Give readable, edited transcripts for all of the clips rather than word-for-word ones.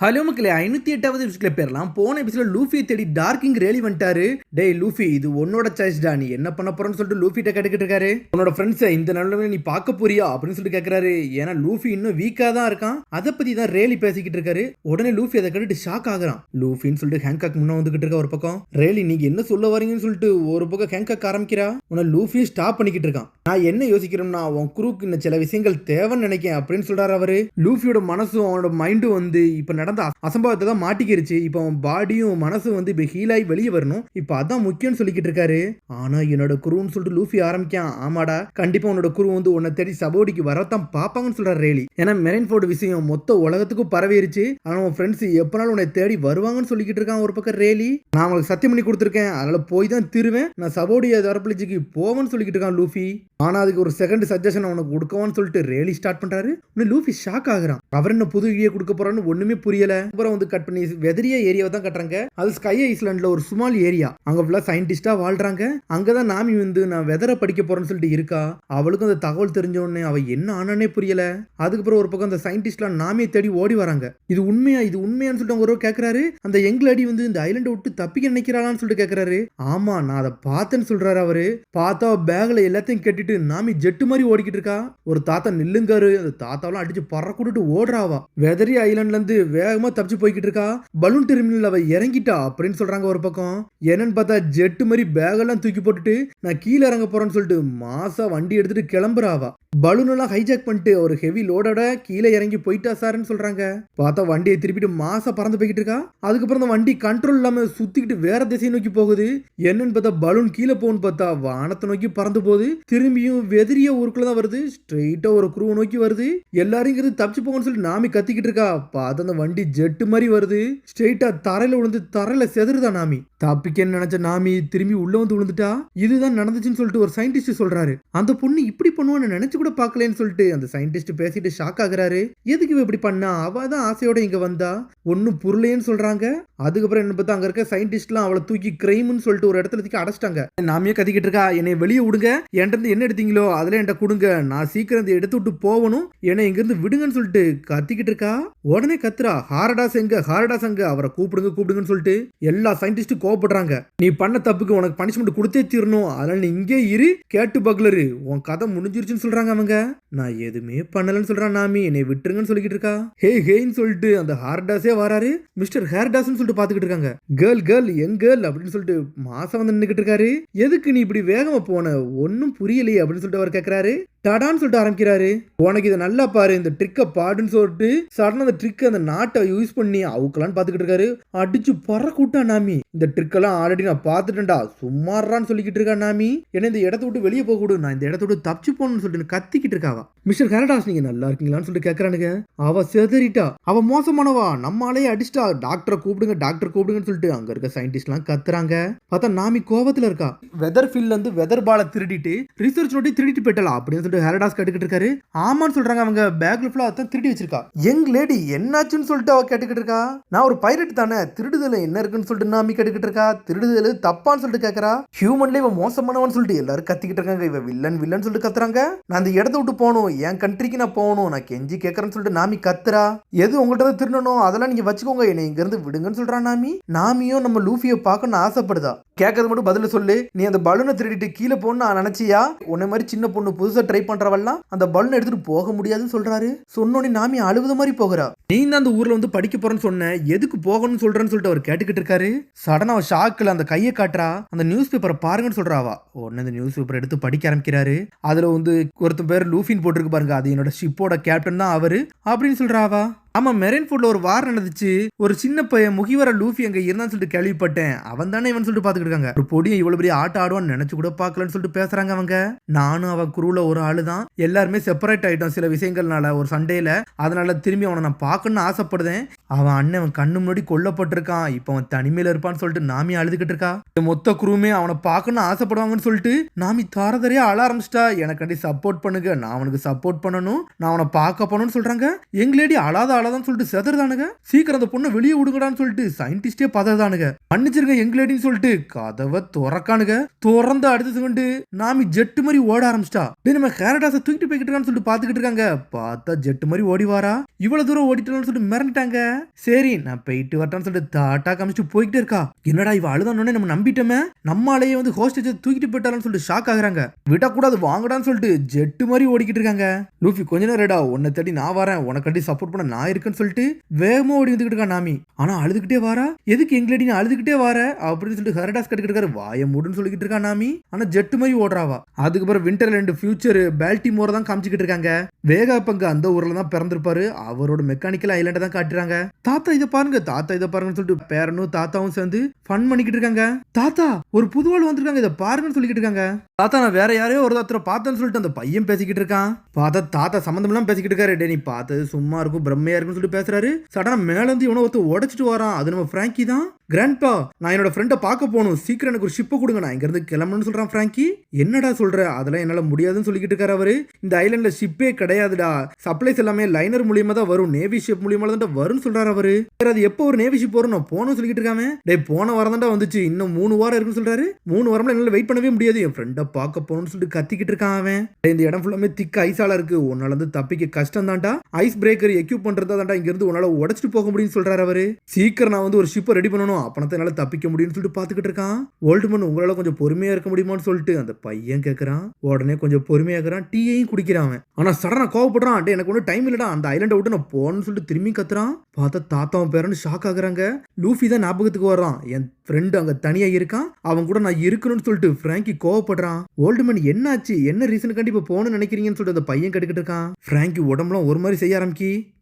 Hello மக்களே 508வது எபிசோட்ல பேரலாம். போன எபிசோட்ல லூஃபியை தேடி டார்க்கிங் ரேலி வந்துட்டாரு. டேய் லூஃபி, இது உன்னோட சாய்ஸ் டா, நீ என்ன பண்ண போறன்னு சொல்லிட்டு லூஃபிட்ட கேட்டுக்கிட்டு இருக்காரு. உன்னோட ஃப்ரெண்ட்ஸை இந்த நிலைமையில நீ பார்க்க போறியா அப்படின்னு சொல்லிட்டு கேட்கறாரு. ஏன்னா லூஃபி இன்னும் வீக்கா தான் இருக்கான். அதை பத்தி தான் ரேலி பேசிக்கிட்டு இருக்காரு. உடனே லூஃபி அதை கேட்டுட்டு ஷாக் ஆகுறான். லூஃபின்னு சொல்லிட்டு ஹேங்காக் முன்ன வந்துகிட்டு இருக்க ஒரு பக்கம். ரேலி நீங்க என்ன சொல்ல வரீங்கன்னு சொல்லிட்டு ஒரு பக்கம் ஹேங்காக் ஆரம்பிக்கிறா. உன்னை லூஃபி ஸ்டாப் பண்ணிக்கிட்டு இருக்கான். நான் என்ன யோசிக்கிறேன்னா, உன் குரூக்கு இன்னும் சில விஷயங்கள் தேவைன்னு நினைக்கிறேன் அப்படின்னு சொல்றாரு அவரு. லூஃபியோட மனசும் அவனோட மைண்டும் வந்து இப்ப நடந்த அசம்பாவத்தை தான் மாட்டிக்கிருச்சு. இப்போ அவன் பாடியும் மனசும் வந்து இப்போ ஹீலாகி வெளியே வரணும். இப்போ அதான் முக்கியம்னு சொல்லிக்கிட்டு இருக்காரு. ஆனா என்னோட குருன்னு சொல்லிட்டு லூஃபி ஆரம்பிக்கான். ஆமாடா, கண்டிப்பா உன்னோட குரு வந்து உன்னை தேடி சபோடிக்கு வரத்தான் பாப்பாங்கன்னு சொல்றாரு ரேலி. ஏன்னா மெரைன் ஃபோர்டு விஷயம் மொத்த உலகத்துக்கும் பரவிருச்சு. ஆனா உன் ஃப்ரெண்ட்ஸ் எப்பனாலும் உன்னை தேடி வருவாங்கன்னு சொல்லிக்கிட்டு இருக்கான் ஒரு பக்கம் ரேலி. நான் அவங்களுக்கு சத்தியம் பண்ணி கொடுத்துருக்கேன், அதனால போய் தான் திருவேன், நான் சபோடிய தரப்பளிச்சுக்கு போவேன்னு சொல்லிக்கிட்டு இருக்கான் லூஃபி. ஆனா அதுக்கு ஒரு செகண்ட் சஜஷன் அவனுக்கு கொடுக்கவான்னு சொல்லிட்டு ரேலி ஸ்டார்ட் பண்றாரு. லூஃபி ஷாக் ஆகுறான். அவர் என்ன புது ஐடியா கொடுக்க போறான்னு ஒண்ணுமே புரியல. அப்புறம் வந்து கட் பண்ணி வெதரிய ஏரியாவை தான் கட்டுறாங்க. அது ஸ்கை ஐஸ்லாண்ட்ல ஒரு ஸ்மால் ஏரியா. அங்க ஃபுல்லா சயின்டிஸ்டா வாழ்றாங்க. அங்கதான் நாமி வந்து நான் வெதரை படிக்க போறேன்னு சொல்லிட்டு இருக்கா. அவளுக்கும் அந்த தகவல் தெரிஞ்ச உடனே அவ என்ன ஆனானே புரியல. அதுக்கப்புறம் ஒரு பக்கம் அந்த சயின்டிஸ்ட்லாம் நாமியை தேடி ஓடி வராங்க. இது உண்மையான்னு சொல்லிட்டு அவங்க ஒரு கேட்கறாரு. அந்த யங் லேடி வந்து இந்த ஐலண்டை விட்டு தப்பிக்க நினைக்கிறாளான்னு சொல்லிட்டு கேட்கறாரு. ஆமா, நான் அதை பார்த்தேன்னு சொல்றாரு அவரு. பார்த்தா பேக்ல எல்லாத்தையும் கட்டிட்டு நாமி ஜெட்டு மாதிரி ஓடிக்கிட்டு இருக்கா. ஒரு தாத்தா நில்லுங்காரு. அந்த தாத்தாவெல்லாம் அடிச்சு பறக்கூட்டு ஓடுறாவா. வெதரி ஐலாண்ட்ல இருந்து வேகமா தப்பிச்சு போய்கிட்டு இருக்கா. பலூன் டெர்மினல் அவ இறங்கிட்டா அப்படின்னு சொல்றாங்க ஒரு பக்கம். என்னன்னு பார்த்தா ஜெட்டு மாதிரி பேக் எல்லாம் தூக்கி போட்டுட்டு நான் கீழே இறங்க போறேன்னு சொல்லிட்டு மாசா வண்டி எடுத்துட்டு கிளம்புறாவா. பலூன் எல்லாம் ஹைஜாக் பண்ணிட்டு ஒரு ஹெவி லோடோட கீழே இறங்கி போயிட்டா சார்ன்னு சொல்றாங்க. பார்த்தா வண்டியை திருப்பிட்டு மாசா பறந்து போய்கிட்டு இருக்கா. அதுக்கப்புறம் அந்த வண்டி கண்ட்ரோல் இல்லாம சுத்திக்கிட்டு வேற திசையை நோக்கி போகுது. என்னன்னு பார்த்தா பலூன் கீழே போகுன்னு பார்த்தா வானத்தை நோக்கி பறந்து போகுது. திரும்பியும் வெதிரிய ஊருக்குள்ளதான் வருது. ஸ்ட்ரெயிட்டா ஒரு குரூவை நோக்கி வருது. எல்லாரும் தப்பிச்சு போகணும்னு சொல்லி நாமி கத்திக்கிட்டு இருக்கா. பார்த்து அந்த வண்டி ஜெட்டு மாதிரி வருது. ஸ்ட்ரெயிட்டா தரையில விழுந்து தரையில செதறுதா நாமி. தப்பிக்கன்னு நினைச்ச நாமி திரும்பி உள்ள வந்து விழுந்துட்டா. இதுதான் நடந்துச்சுன்னு சொல்லிட்டு ஒரு சயின்டிஸ்ட் சொல்றாரு. அந்த பொண்ணு இப்படி பண்ணுவான்னு நினைச்சு கூட பார்க்கலன்னு சொல்லிட்டு அந்த சயின்டிஸ்ட் பேசிட்டு ஷாக் ஆகுறாரு. எதுக்கு இப்படி பண்ணா? அவ தான் ஆசையோட இங்க வந்தா, ஒன்னும் புரியலன்னு சொல்றாங்க. அதுக்கப்புறம் என்ன பார்த்தா அங்க இருக்க சயின்டிஸ்ட்லாம் அவளை தூக்கி கிரைம்னு சொல்லிட்டு ஒரு இடத்துல தூக்கி அடைச்சிட்டாங்க. நாமியே கத்திக்கிட்டு இருக்கா. என்னை வெளியே விடுங்க, என்கிட்ட என்ன எடுத்தீங்களோ அதுல என்கிட்ட கொடுங்க, நான் சீக்கிரம் இதை எடுத்து விட்டு போகணும், என்னை இங்க இருந்து விடுங்கன்னு சொல்லிட்டு கத்திக்கிட்டு இருக்கா. உடனே கத்துறா, ஹாரடாஸ் எங்க, ஹாரடாஸ் எங்க, அவரை கூப்பிடுங்கன்னு சொல்லிட்டு எல்லா சயின்டிஸ்டும் கோவப்படுறாங்க. நீ பண்ண தப்புக்கு உனக்கு பனிஷ்மெண்ட் கொடுத்தே தீரணும், அதனால நீ இங்கே இரு, கேட்டு பக்லரு, உன் கதை முடிஞ்சிருச்சுன்னு சொல்றாங்க அவங்க. நான் எதுவுமே பண்ணலன்னு சொல்றான் நாமி, என்னை விட்டுருங்கன்னு சொல்லிக்கிட்டு இருக்கா. ஹேன்னு சொல்லிட்டு அந்த ஹாரடாஸே வராரு. மிஸ்டர் ஹேர்டாஸ்ன்னு சொல்லிட்டு பாத்துக்கிட்டு இருக்காங்க. கேர்ள் எங் கேர்ள் அப்படின்னு சொல்லிட்டு மாசம் வந்து நின்னுக்கிட்டு இருக்காரு. எதுக்கு நீ இப்படி வேகமா போன, ஒன்னும் புரியலையே அப்படின்னு சொல்லிட்டு அவர் கேட்கிறாரு. டடான்னு சொல்லிட்டு ஆரம்பிக்கிறாரு. உனக்கு இதை நல்லா பாரு, இந்த ட்ரிக்கை பாடுன்னு சொல்லிட்டு சடனா அந்த ட்ரிக் அந்த நாட்டை யூஸ் பண்ணி அவுக்கலான்னு பாத்துக்கிட்டு இருக்காரு. அடிச்சு பறக்கூட்டா நாமி. இந்த ட்ரிக்கெல்லாம் ஆல்ரெடி நான் பார்த்துட்டேன்டா, சும்மாறான்னு சொல்லிக்கிட்டு இருக்கா நாமி. என்ன இந்த இடத்த விட்டு வெளியே போக கூடு, நான் இந்த இடத்த விட்டு தப்பிச்சு போகணும்னு சொல்லிட்டு கத்திக்கிட்டு இருக்காவா. மிஸ்டர் ஹேரடாஸ் நீங்க நல்லா இருக்கீங்களான்னு சொல்லிட்டு கேட்கறானுங்க. அவ செதறிட்டா, அவ மோசமானவா, நம்மளாலே அடிச்சிட்டா, டாக்டரை கூப்பிடுங்கன்னு சொல்லிட்டு அங்க இருக்க சயின்டிஸ்ட் எல்லாம் கத்துறாங்க. பார்த்தா நாமி கோபத்துல இருக்கா. வெதர் ஃபீல்ட்ல இருந்து வெதர் பாலை திருடிட்டு ரிசர்ச் நோட்டி திருடிட்டு போயிட்டலாம் அப்படின்னு சொல்லிட்டு ஹேரடாஸ் கேட்டுக்கிட்டு இருக்காரு. ஆமான்னு சொல்றாங்க அவங்க. பேக்ல ஃபுல்லா அதான் திருடி வச்சிருக்கா. யங் லேடி என்னாச்சுன்னு சொல்லிட்டு அவ கேட்டுக்கிட்டு இருக்கா. நான் ஒரு பைரட் தானே, திருடுதல என்ன இருக்குன்னு சொல்லிட்டு நாமி கேட்டுக்கிட்டு இருக்கா. திருடுதல் தப்பான்னு சொல்லிட்டு கேட்கறா. ஹியூமன்ல இவன் மோசமானவன் சொல்லிட்டு எல்லாரும் கத்திக்கிட்டு இருக்காங்க. இவ வில்லன் சொல்லிட்டு கத்துறாங்க. நான் அந்த இடத்த விட்டு போகணும், என் கண்ட்ரிக்கு நான் போகணும், நான் கெஞ்சி கேட்கறேன்னு சொல்லிட்டு நாமி கத்துறா. எது உங்கள்கிட்ட திருடணும் அதெல்லாம் நீங்க வச்சுக்கோங்க, என்னை இங்க இருந்து விடுங்கன்னு சொல்றா நாமி. நாமியும் நம்ம லூஃபியை பார்க்கணும்னு ஆசைப்படுதா. கேட்கறது மட்டும் பதில சொல்லு, நீ அந்த பலூனை திருடிட்டு கீழே போன்னு நான் நினைச்சியா? உன்ன மாதிரி சின்ன பொண்ணு புதுசா ட்ரை பண்றவெல்லாம் அந்த பலூனை எடுத்துட்டு போக முடியாதுன்னு சொல்றாரு. சொன்னோடனே நாமி அழுவுத மாதிரி போகிறா. நீ தான் அந்த ஊர்ல வந்து படிக்க போறேன்னு சொன்ன, எதுக்கு போகணும்னு சொல்றேன்னு சொல்லிட்டு அவர் கேட்டுக்கிட்டு இருக்காரு. சடனா அவ ஷாக்கில் அந்த கையை காட்டுறா. அந்த நியூஸ் பேப்பரை பாருங்கன்னு சொல்றாவா. உடனே அந்த நியூஸ் பேப்பர் எடுத்து படிக்க ஆரம்பிக்கிறாரு. அதுல வந்து ஒருத்தன் பேர் லூஃபின்னு போட்டிருக்கு பாருங்க, அது என்னோட ஷிப்போட கேப்டன் தான் அவரு அப்படின்னு சொல்றாவா. ஆமா, மெரைன் ஃபுட்ல ஒரு வார் நடந்துச்சு. ஒரு சின்ன பையன் முகிவர லூஃபி அங்க இருந்தான்னு சொல்லிட்டு கேள்விப்பட்டேன், அவன் தானே இவன் சொல்லிட்டு பாத்துக்கிட்டு இருக்காங்க. ஒரு பொடியை இவ்வளவு பெரிய ஆட்டம் ஆடுவான்னு நினைச்சு கூட பாக்கலன்னு சொல்லிட்டு பேசுறாங்க அவங்க. நானும் அவன் குரூல ஒரு ஆளு தான், எல்லாருமே செப்பரேட் ஆயிட்டோம் சில விஷயங்கள்னால ஒரு சண்டேல, அதனால திரும்பி அவனை நான் பார்க்கணும்னு ஆசைப்படுதேன். அவன் அண்ணன் அவன் கண்ணு முன்னாடி கொல்லப்பட்டிருக்கான், இப்ப அவன் தனிமையில இருப்பான்னு சொல்லிட்டு நாமி அழுதுகிட்டு இருக்கா. மொத்த குரூமே அவனை பார்க்கணும்னு ஆசைப்படுவாங்கன்னு சொல்லிட்டு நாமி தாரதரையா அழ ஆரம்பிச்சிட்டா. எனக்காண்டி சப்போர்ட் பண்ணுங்க, நான் அவனுக்கு சப்போர்ட் பண்ணணும், நான் அவனை பார்க்க போனோம்னு சொல்றாங்க. எங்க லேடி அழாத தான் சொல்லிட்டு செதறதானுங்க. சீக்கிரம் அந்த பொண்ணை வெளியே விடுங்கடான்னு சொல்லிட்டு சயின்டிஸ்டே பதறானுங்க. மன்னிச்சிருங்க எங்களேடின்னு சொல்லிட்டு கதவை துறக்கானுங்க. திறந்து அடுத்த செகண்ட் நாமி ஜெட்டு மாதிரி ஓட ஆரம்பிச்சிட்டா. நம்ம ஹேரடாஸை தூக்கிட்டு போய்கிட்டு இருக்கான்னு சொல்லிட்டு பாத்துக்கிட்டு இருக்காங்க. பார்த்தா ஜெட்டு மாதிரி ஓடி வாரா. இவ்வளவு தூரம் ஓடிட்டான்னு சொல்லிட்டு மிரண்டாங்க. சரி நான் போயிட்டு வரட்டான்னு சொல்லிட்டு தாட்டா காமிச்சிட்டு போய்கிட்டே இருக்கா. என்னடா இவ அழுதானே நம்ம நம்பிட்டோமே, நம்மளாலேயே வந்து ஹோஸ்டேஜ் தூக்கிட்டு போயிட்டாலும் சொல்லிட்டு ஷாக் ஆகுறாங்க. விடக்கூடாது வாங்கடான்னு சொல்லிட்டு ஜெட்டு மாதிரி ஓடிக்கிட்டு இருக்காங்க. லூஃபி கொஞ்ச நேரம் ரெடா உன்னை தேடி நான் வரேன், உனக்காண்டி சப்போர்ட் பண்ண நான் இருக்கேன்னு சொல்லிட்டு வேகமா ஓடி வந்துகிட்டு இருக்கா நாமி. ஆனா அழுதுகிட்டே வாரா. எதுக்கு எங்களடி நீ அழுதுகிட்டே வர அப்படின்னு சொல்லிட்டு ஹெரடாஸ் கட்டிக்கிட்டு இருக்காரு. வாய மூடுன்னு சொல்லிக்கிட்டு இருக்கா நாமி. ஆனா ஜெட்டு மாதிரி ஓடுறாவா. அதுக்கப்புறம் விண்டர்லேண்ட் ஃபியூச்சர் பால்டிமோர் தான் காமிச்சிக்கிட்டு இருக்காங்க. வேகா பங்கு அந்த ஊர்ல தான் பிறந்திருப்பாரு. அவரோட மெக்கானிக்கல் ஐலாண்டை தான் காட்டுறாங்க. தாத்தா இதை பாருங்க, தாத்தா இதை பாருங்கன்னு சொல்லிட்டு பேரனும் தாத்தாவும் சேர்ந்து ஃபன் பண்ணிக்கிட்டு இருக்காங்க. தாத்தா ஒரு புது ஆள் வந்திருக்காங்க, இதை பாருங்கன்னு சொல்லிக்கிட்டு இருக்காங்க. தாத்தா நான் வேற யாரையோ ஒரு தாத்தரை பார்த்தேன்னு சொல்லிட்டு அந்த பையன் பேசிக்கிட்டு இருக்கான். பார்த்தா தாத்தா சம்பந்தம் எல்லாம் பேசிக்கிட்டு இருக்காரு. டே நீ பார்த்தது சும்மா இருக்கும் பிரம்மையா இருக்குன்னு சொல்லிட்டு பேசுறாரு. சடனா மேல இருந்து இவனை ஒருத்தர் உடைச்சிட்டு வரான். அது நம்ம பிராங்கி தான். கிராண்ட்பா நான் என்னோட ஃப்ரெண்டை பார்க்க போகணும், சீக்கிரம் எனக்கு ஒரு ஷிப்பை கொடுங்க, நான் இங்க இருந்து கிளம்பணும்னு சொல்றான் பிராங்கி. என்னடா சொல்ற, அதெல்லாம் என்னால முடியாதுன்னு சொல்லிக்கிட்டு இருக்காரு அவரு. இந்த ஐலாண்ட்ல ஷிப்பே கிடையாதுடா, சப்ளைஸ் எல்லாமே லைனர் மூலியமா தான் வரும், நேவி ஷிப் மூலியமா தான் வரும்னு சொல்றாரு அவரு. அது எப்போ ஒரு நேவி ஷிப் வரும், நான் போகணும்னு சொல்லிக்கிட்டு இருக்காம. டே போன வாரம் தான்டா வந்துச்சு, இன்னும் 3 வாரம் இருக்குன்னு சொல்றாரு. 3 வாரம்ல என்னால வெயிட் பண்ணவே முடியாது, என் ஃப்ரெண்டை பார்க்க போகணும்னு சொல்லிட்டு கத்திக்கிட்டு இருக்கான் அவன். இந்த இடம் ஃபுல்லாமே திக்க ஐஸால இருக்கு, உன்னால வந்து தப்பிக்க கஷ்டம் தான்டா, ஐஸ் பிரேக்கர் எக்யூப் பண்றதா தான்டா இங்க இருந்து உன்னால உடைச்சிட்டு போக முடியும்னு சொல்றாரு அவரு. சீக்கிரம் நான் வந்து ஒரு ஷிப்பை ரெடி பண்ணணும், அப்பனத்தை என்னால தப்பிக்க முடியும்னு சொல்லிட்டு பாத்துக்கிட்டு இருக்கான். ஓல்ட்மன் உங்களால கொஞ்சம் பொறுமையா இருக்க முடியுமான்னு சொல்லிட்டு அந்த பையன் கேட்கறான். உடனே கொஞ்சம் பொறுமையா இருக்கிறான், டீயையும் குடிக்கிறான். ஆனா சடனா கோவப்படுறான். டே எனக்கு ஒன்றும் டைம் இல்லடா, அந்த ஐலாண்டை விட்டு நான் போகணும்னு சொல்லிட்டு திரும்பி கத்துறான். பார்த்தா தாத்தாவும் பேரன்னு ஷாக் ஆகுறாங்க. லூஃபி தான் ஞாபகத்துக்கு வர்றான். என் ஃப்ரெண்டு அங்க தனியா இருக்கான், அவன் கூட நான் இருக்கணும்னு சொல்லிட்டு பிராங்கி கோவப்படுறான். ஓல்ட்மன் என்னாச்சு, என்ன ரீசனுக்காண்டி இப்ப போகணும்னு நினைக்கிறீங்கன்னு சொல்லிட்டு அந்த பையன் கேட்டுக்கிட்டு இருக்கான். பிராங்கி உடம்புலாம் ஒரு மாதிரி செய்ய ஆரம்பிக்கி.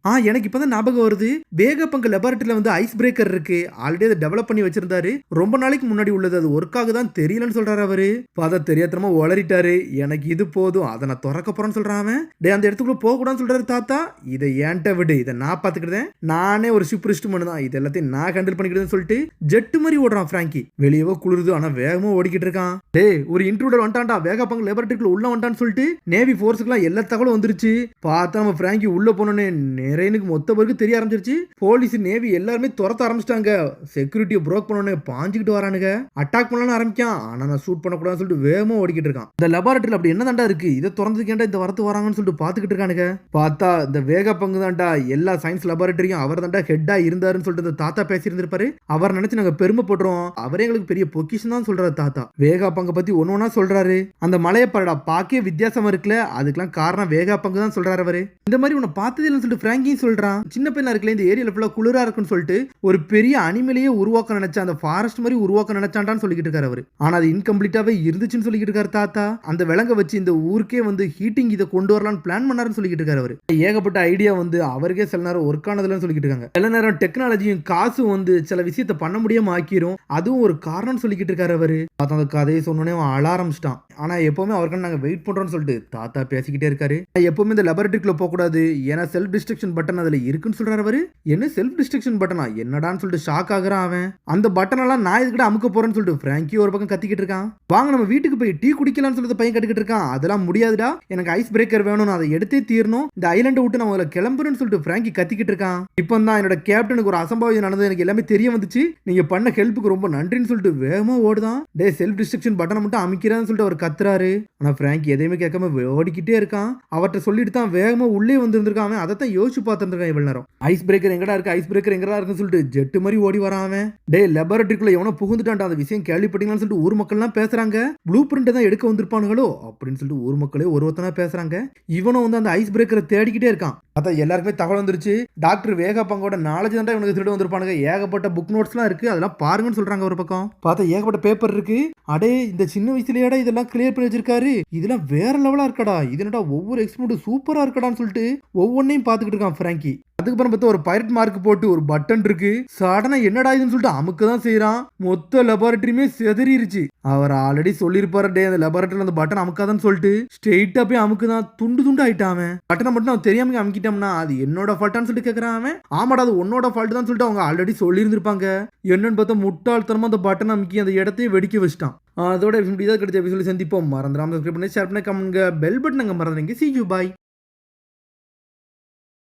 எனக்கு இப்பதான் ஞாபகம் வருது, வேகா பங்கு லெபார்ட்டரியில வந்து ஐஸ் பிரேக்கர் இருக்கு, ஆல்ரெடி அதை டெவலப் பண்ணி வச்சிருந்தாரு, ரொம்ப நாளைக்கு முன்னாடி உள்ளது, அது ஒர்க் ஆகுதான் தெரியலன்னு சொல்றாரு அவரு. பார்த்தா தெரியாதனமா உளறிட்டாரு. எனக்கு இது போதும், அதை நான் திறக்க போறேன்னு சொல்றான். டே அந்த இடத்துக்குள்ள போக கூடாதுன்னு சொல்றாரு தாத்தா. இதை ஏன்ட்ட விடு, இதை நான் பாத்துக்கிட்டேன், நானே ஒரு ஷிப் ரிஸ்ட் பண்ணுதான், இது எல்லாத்தையும் நான் ஹேண்டில் பண்ணிக்கிட்டேன்னு சொல்லிட்டு ஜெட்டு மாதிரி ஓடுறான் பிராங்கி. வெளியவோ குளிருது, ஆனா வேகமா ஓடிக்கிட்டு இருக்கான். டே ஒரு இன்ட்ரூடர் வந்துட்டான்டா, வேகா பங்கு லெபார்ட்டரிக்குள்ள உள்ள வந்துட்டான்னு சொல்லிட்டு நேவி போர்ஸுக்குலாம் எல்லா தகவலும் வந்துருச்சு. பார்த்தா நம்ம பிராங்கி உள்ள போனோன்னே நிறையனுக்கு மொத்த பேருக்கு தெரிய ஆரம்பிச்சிருச்சு. போலீஸ் நேவி எல்லாருமே துரத்த ஆரம்பிச்சிட்டாங்க. செக்யூரிட்டியை ப்ரோக் பண்ணோன்னே பாஞ்சுக்கிட்டு வரானுங்க. அட்டாக் பண்ணலாம்னு ஆரம்பிக்கான். ஆனா நான் ஷூட் பண்ணக்கூடாதுன்னு சொல்லிட்டு வேகமா ஓடிக்கிட்டு இருக்கான். இந்த லெபார்ட்டரியில் அப்படி என்ன தாண்டா இருக்கு, இதை திறந்துக்கேண்டா இந்த வரத்து வராங்கன்னு சொல்லிட்டு பாத்துக்கிட்டு இருக்கானுங்க. பார்த்தா இந்த வேகா பங்கு தாண்டா எல்லா சயின்ஸ் லெபார்ட்டரியும் அவர் தாண்டா ஹெட்டா இருந்தாருன்னு சொல்லிட்டு இந்த தாத்தா பேசியிருந்திருப்பாரு. அவர் நினைச்சு நாங்க பெருமைப்படுறோம், அவரே எங்களுக்கு பெரிய பொக்கிஷன் தான் சொல்றாரு தாத்தா. வேகா பங்கு பத்தி ஒன்னொன்னா சொல்றாரு. அந்த மலையை பாருடா பாக்கே வித்தியாசமா இருக்குல்ல, அதுக்கெல்லாம் காரணம் வேகா பங்கு தான் சொல்றாரு அவரு. இந்த மாதிரி உன்னை பார்த்ததே இல்லைன்னு சொல்லிட்டு பிராங்கியும் சொல்றான். சின்ன பையனா இருக்கல, இந்த ஏரியால ஃபுல்லா குளிரா இருக்குன்னு சொல்லிட்டு ஒரு பெரிய அனிமலையே உருவாக்க நினைச்சா, அந்த ஃபாரஸ்ட் மாதிரி உருவாக்க நினைச்சாண்டான்னு சொல்லிட்டு இருக்காரு அவரு. ஆனா அது இன்கம்ப்ளீட்டாவே இருந்துச்சுன்னு சொல்லிட்டு இருக்காரு தாத்தா. அந்த விலங்க வச்சு இந்த ஊருக்கே வந்து ஹீட்டிங் இதை கொண்டு வரலாம்னு பிளான் பண்ணாருன்னு சொல்லிட்டு இருக்காரு அவரு. ஏகப்பட்ட ஐடியா வந்து அவருக்கே சில நேரம் ஒர்க் ஆனதுன்னு சொல்லிட்டு இருக்காங்க. சில நேரம் டெக்னாலஜியும் காசும் வந்து சில விஷயத்தை பண்ண முடியாம ஆக்கிரும், அதுவும் ஒரு காரணம் சொல்லிக்கிட்டு இருக்காரு அவரு. அந்த கதையை சொன்னோன்னே அவன் அழ ஆரம்பிச்சிட்டான். ஆனா எப்பவுமே அவருக்கு நாங்க வெயிட் பண்றோம்னு சொல்லிட்டு தாத்தா பேசிக்கிட்டே இருக்காரு. எப்பவுமே இந்த லெபார்ட்டரிக்குள்ள போக கூடாது, ஏன்னா செல்ஃப் டிஸ்ட்ரக்ஷன் பட்டன் அதுல இருக்குன்னு சொல்றாரு அவரு. என்ன செல்ஃப் டிஸ்ட்ரக்ஷன் பட்டனா, என்னடான்னு சொல்லிட்டு ஷாக் ஆகுறான் அவன். அந்த பட்டன் எல்லாம் நான் இதுக்கிட்ட அமுக்க போறேன்னு சொல்லிட்டு பிராங்கி ஒரு பக்கம் கத்திக்கிட்டு இருக்கான். வாங்க நம்ம வீட்டுக்கு போய் டீ குடிக்கலாம்னு சொல்லிட்டு பையன் கட்டிக்கிட்டு இருக்கான். அதெல்லாம் முடியாதுடா, எனக்கு ஐஸ் பிரேக்கர் வேணும், நான் அதை எடுத்தே தீரணும், இந்த ஐலாண்டை விட்டு நான் முதல்ல கிளம்புறேன்னு சொல்லிட்டு பிராங்கி கத்திக்கிட்டு இருக்கான். இப்போ தான் என்னோட கேப்டனுக்கு ஒரு அசம்பாவிதம் நடந்தது, எனக்கு எல்லாமே தெரிய வந்துச்சு, நீங்க பண்ண ஹெல்ப்புக்கு ரொம்ப நன்றின்னு சொல்லிட்டு வேகமா ஓடுதான். டே செல்ஃப் டிஸ்ட்ரக்ஷன் பட்டனை மட்டும் அமைக்கிறான்னு சொல்லிட்டு அவர் கத்துறாரு. ஆனா பிராங்கி எதையுமே கேட்காம ஓடிக்கிட்டே இருக்கான். அவர்கிட்ட சொல்லிட்டு தான் வேகமா உள்ளே வந்துருக்கான். அதை தான் யோசிச்சு பார்த்துருக்கான் இவ்வளவு நேரம். ஐஸ் பிரேக்கர் எங்கடா இருக்கு, ஐஸ் பிரேக்கர் எங்கடா இருக்குன்னு சொல்லிட்டு ஜெட்டு மாதிரி ஓடி வரான். டே லெபார்ட்டரிக்குள்ள எவனோ புகுந்துட்டான்டா, அந்த விஷயம் கேள்விப்பட்டீங்கன்னு சொல்லிட்டு ஊர் மக்கள் எல்லாம் பேசுறாங்க. ப்ளூ பிரிண்ட் தான் எடுக்க வந்திருப்பானுங்களோ அப்படின்னு சொல்லிட்டு ஊர் மக்களே ஒருத்தனா பேசுறாங்க. இவனும் வந்து அந்த ஐஸ் பிரேக்கரை தேடிக்கிட்டே இருக்கான். அதான் எல்லாருக்குமே தகவல் வந்துருச்சு. டாக்டர் வேகா பங்கோட நாலேஜ் தான் இவனுக்கு திருட வந்திருப்பானுங்க. ஏகப்பட்ட புக் நோட்ஸ்லாம் இருக்கு, அதெல்லாம் பாருங்கன்னு சொல்றாங்க. ஒரு பக்கம் பார்த்தா ஏகப்பட்ட பேப்பர் இருக்கு. அடே இந்த சின்ன வயசுலயாடா இதெல்லாம் கிளியர் பண்ணி வச்சிருக்காரு, இதெல்லாம் வேற லெவலா இருக்கடா, இது என்னடா ஒவ்வொரு எக்ஸ்பிரிமெண்ட் சூப்பரா இருக்கடான்னு சொல்லிட்டு ஒவ்வொன்னையும் பாத்துக்கிட்டு இருக்கான் பிராங்கி. அதுக்கப்புறம் பார்த்தா ஒரு பைரட் மார்க் போட்டு ஒரு பட்டன் இருக்கு. சடனா என்னடா இதுன்னு சொல்லிட்டு அமுக்க தான் செய்யறான். மொத்த லெபார்ட்டரியுமே செதறிடுச்சு. அவர் ஆல்ரெடி சொல்லியிருப்பாரு, டே அந்த லெபார்ட்டரியில் அந்த பட்டன் அமுக்காதான்னு சொல்லிட்டு ஸ்ட்ரெயிட்டா போய் அமுக்குதான், துண்டு துண்டு ஆயிட்டான். பட்டனை மட்டும் அவன் தெரியாம அமுக்கிட்டோம்னா அது என்னோட ஃபால்ட்டான்னு சொல்லிட்டு கேட்கறான் அவன். ஆமாடா அது உன்னோட ஃபால்ட் தான் சொல்லிட்டு அவங்க ஆல்ரெடி சொல்லியிருந்திருப்பாங்க. என்னன்னு பார்த்தா முட்டாள்தனமா அந்த பட்டன் அமுக்கி அந்த இடத்தையே வெடிக்க வச்சிட்டான். அதோட இதாக கிடைச்ச எபிசோட சந்திப்போம். மறந்துடாம சப்ஸ்கிரைப் பண்ணி ஷேர் பண்ணி கமெண்ட் பெல் பட்டன் அங்கே மறந்துடுங்க. See you, bye.